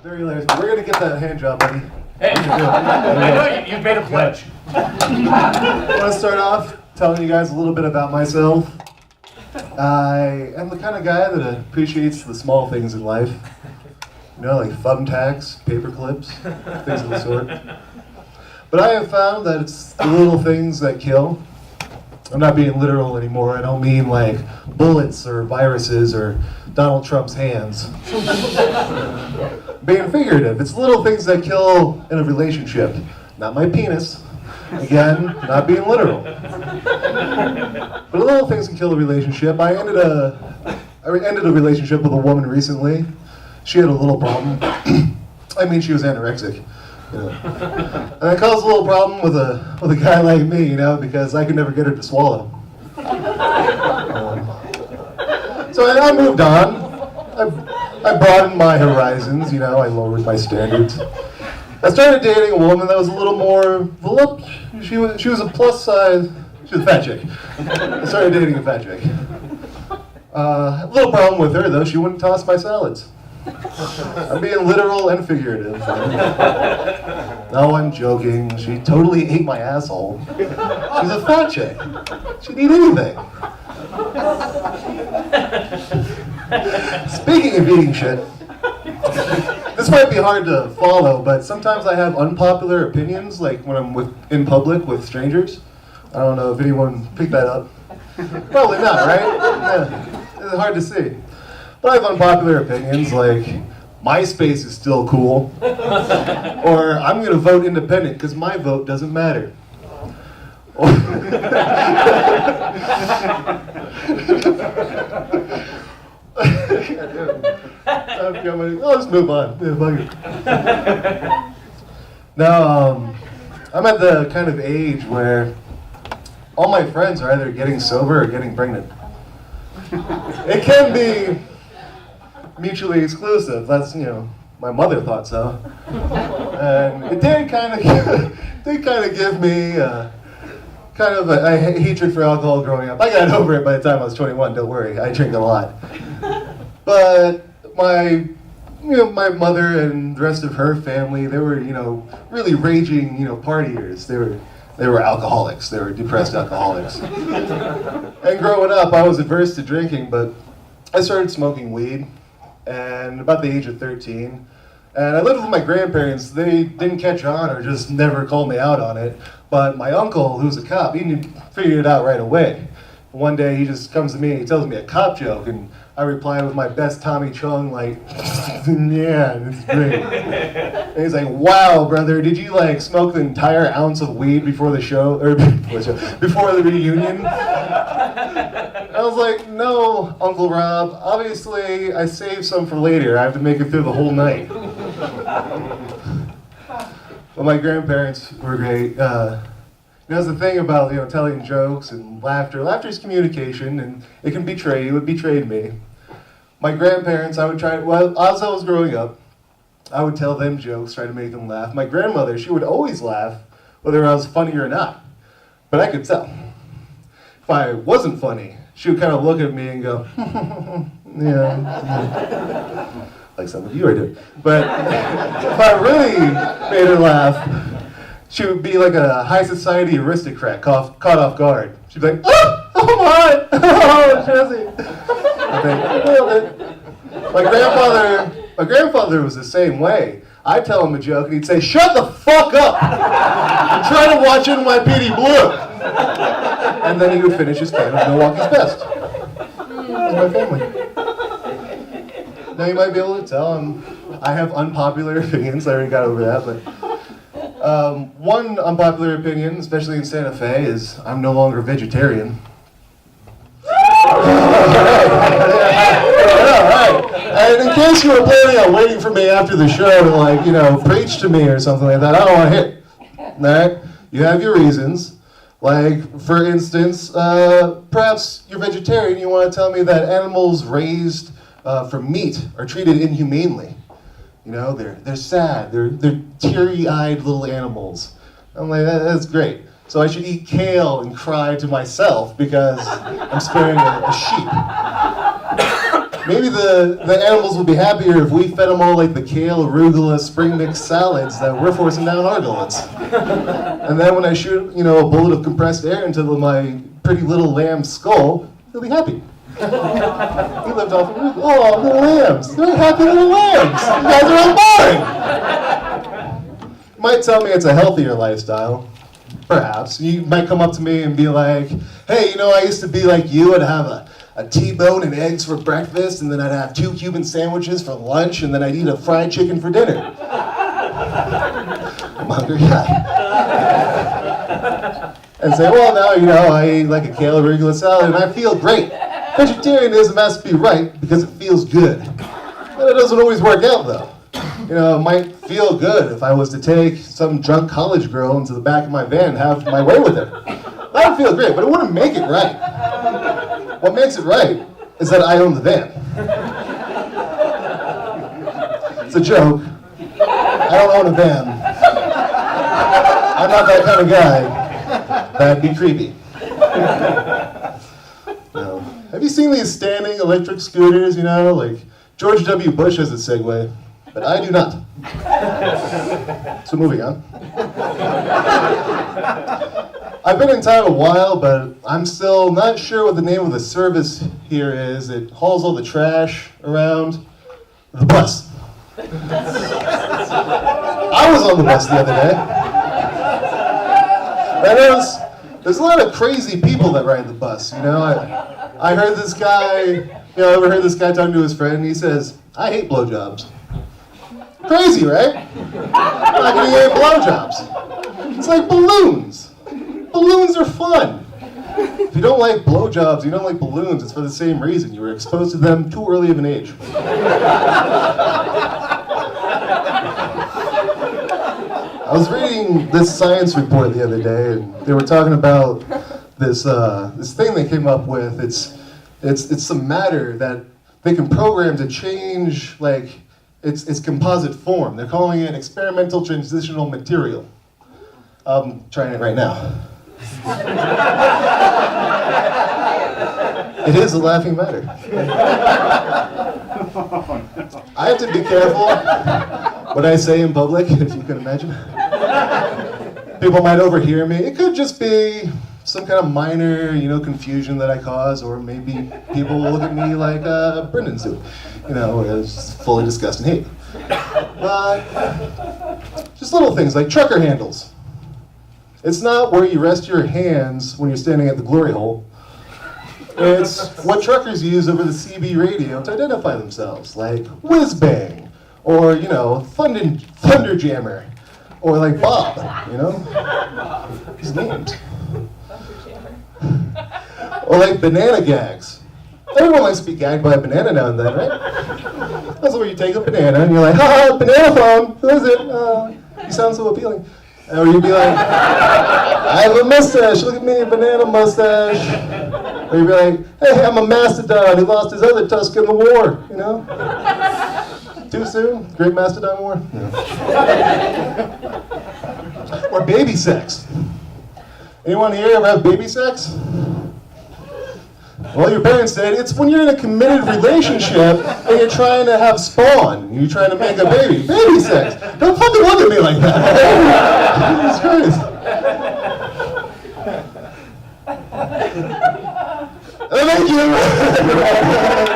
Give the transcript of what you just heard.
Very hilarious. We're gonna get that hand job, buddy. Hey, I know you made a pledge. I want to start off telling you guys a little bit about myself. I am the kind of guy that appreciates the small things in life. You know, like thumbtacks, paper clips, things of the sort. But I have found that it's the little things that kill. I'm not being literal anymore. I don't mean like bullets or viruses or Donald Trump's hands. Being figurative. It's little things that kill in a relationship. Not my penis. Again, not being literal. But little things can kill a relationship. I ended a relationship with a woman recently. She had a little problem. I mean, she was anorexic. You know. And that caused a little problem with a guy like me, you know, because I could never get her to swallow. So I moved on. I broadened my horizons, you know, I lowered my standards. I started dating a woman that was a little more voluptuous. She was a plus size, she was a fat chick. I started dating a fat chick. A little problem with her though, she wouldn't toss my salads. I'm being literal and figurative. No, I'm joking. She totally ate my asshole. She's a fat chick. She'd eat anything. Speaking of eating shit, this might be hard to follow, but sometimes I have unpopular opinions, like when I'm in public with strangers. I don't know if anyone picked that up. Probably not, right? Yeah, it's hard to see. But I have unpopular opinions like, MySpace is still cool, or I'm going to vote independent because my vote doesn't matter. I'll just move on. Now, I'm at the kind of age where all my friends are either getting sober or getting pregnant. It can be mutually exclusive. That's, you know, my mother thought so. And it did kind of give me kind of a hatred for alcohol growing up. I got over it by the time I was 21, don't worry. I drink a lot. But my mother and the rest of her family, they were, you know, really raging, you know, partiers. They were alcoholics. They were depressed alcoholics. And growing up, I was averse to drinking, but I started smoking weed, and about the age of 13. And I lived with my grandparents. They didn't catch on or just never called me out on it. But my uncle, who's a cop, he figured it out right away. One day he just comes to me and he tells me a cop joke, and I reply with my best Tommy Chung, like, yeah, it's great. And he's like, wow, brother, did you like smoke the entire ounce of weed before the show, or before the reunion? I was like, no, Uncle Rob, obviously I saved some for later. I have to make it through the whole night. But my grandparents were great. That's the thing about, you know, telling jokes and laughter. Laughter is communication, and it can betray you. It betrayed me. My grandparents, I would try, well, as I was growing up, I would tell them jokes, try to make them laugh. My grandmother, she would always laugh, whether I was funny or not. But I could tell. If I wasn't funny, she would kind of look at me and go, yeah. Like some of you are doing. But if I really made her laugh, she would be like a high society aristocrat caught off guard. She'd be like, oh my, oh, Jesse. I think, nailed it. My grandfather was the same way. I'd tell him a joke and he'd say, shut the fuck up! I'm trying to watch NYPD Blue! And then he would finish his can of Milwaukee's Best. That's my family. Now you might be able to tell I have unpopular opinions. I already got over that, but one unpopular opinion, especially in Santa Fe, is I'm no longer vegetarian. And in case you were planning on waiting for me after the show to, like, you know, preach to me or something like that, I don't want to hit. Alright? You have your reasons. Like, for instance, perhaps you're vegetarian, you want to tell me that animals raised from meat are treated inhumanely. You know, they're sad, they're teary-eyed little animals. I'm like, that's great. So I should eat kale and cry to myself because I'm sparing a sheep. Maybe the animals would be happier if we fed them all like the kale, arugula, spring mix salads that we're forcing down our gullets. And then when I shoot, a bullet of compressed air into my pretty little lamb's skull, he'll be happy. He lived off of arugula. Oh, little lambs. They're happy little lambs. You guys are all boring. You might tell me it's a healthier lifestyle. Perhaps. You might come up to me and be like, hey, I used to be like you. I'd have a T-bone and eggs for breakfast, and then I'd have 2 Cuban sandwiches for lunch, and then I'd eat a fried chicken for dinner. I'm hungry guy. And say, well, now, I eat like a kale arugula salad, and I feel great. Vegetarianism has to be right because it feels good. But it doesn't always work out, though. It might feel good if I was to take some drunk college girl into the back of my van and have my way with her. That would feel great, but it wouldn't make it right. What makes it right is that I own the van. It's a joke. I don't own a van. I'm not that kind of guy. That'd be creepy. No. Have you seen these standing electric scooters, like George W. Bush has a Segway, but I do not. So moving on. I've been in town a while, but I'm still not sure what the name of the service here is. It hauls all the trash around. The bus. I was on the bus the other day. There's a lot of crazy people that ride the bus, I heard this guy, I overheard this guy talking to his friend, and he says, I hate blowjobs. Crazy, right? How can you hate blowjobs? It's like balloons. Balloons are fun. If you don't like blowjobs, you don't like balloons, it's for the same reason. You were exposed to them too early of an age. I was reading this science report the other day, and they were talking about this thing they came up with. It's some matter that they can program to change its composite form. They're calling it experimental transitional material. I'm trying it right now. It is a laughing matter. I have to be careful what I say in public, if you can imagine. People might overhear me. It could just be some kind of minor, confusion that I cause, or maybe people will look at me like Brendan's doing, as fully disgust and hate. But just little things like trucker handles. It's not where you rest your hands when you're standing at the glory hole. It's what truckers use over the CB radio to identify themselves, like Whiz Bang, or, Thunder Jammer, or like Bob, His names. Or like Banana Gags. Everyone likes to be gagged by a banana now and then, right? That's where you take a banana and you're like, ha, banana phone, who is it? You sound so appealing. Or you'd be like, I have a mustache, look at me, a banana mustache. Or you'd be like, hey, I'm a mastodon, he lost his other tusk in the war, Too soon? Great Mastodon War? No. Or baby sex. Anyone here ever have baby sex? Well, your parents said it's when you're in a committed relationship and you're trying to have spawn. You're trying to make a baby. Baby sex. Don't fucking look at me like that. Jesus Christ. Thank you.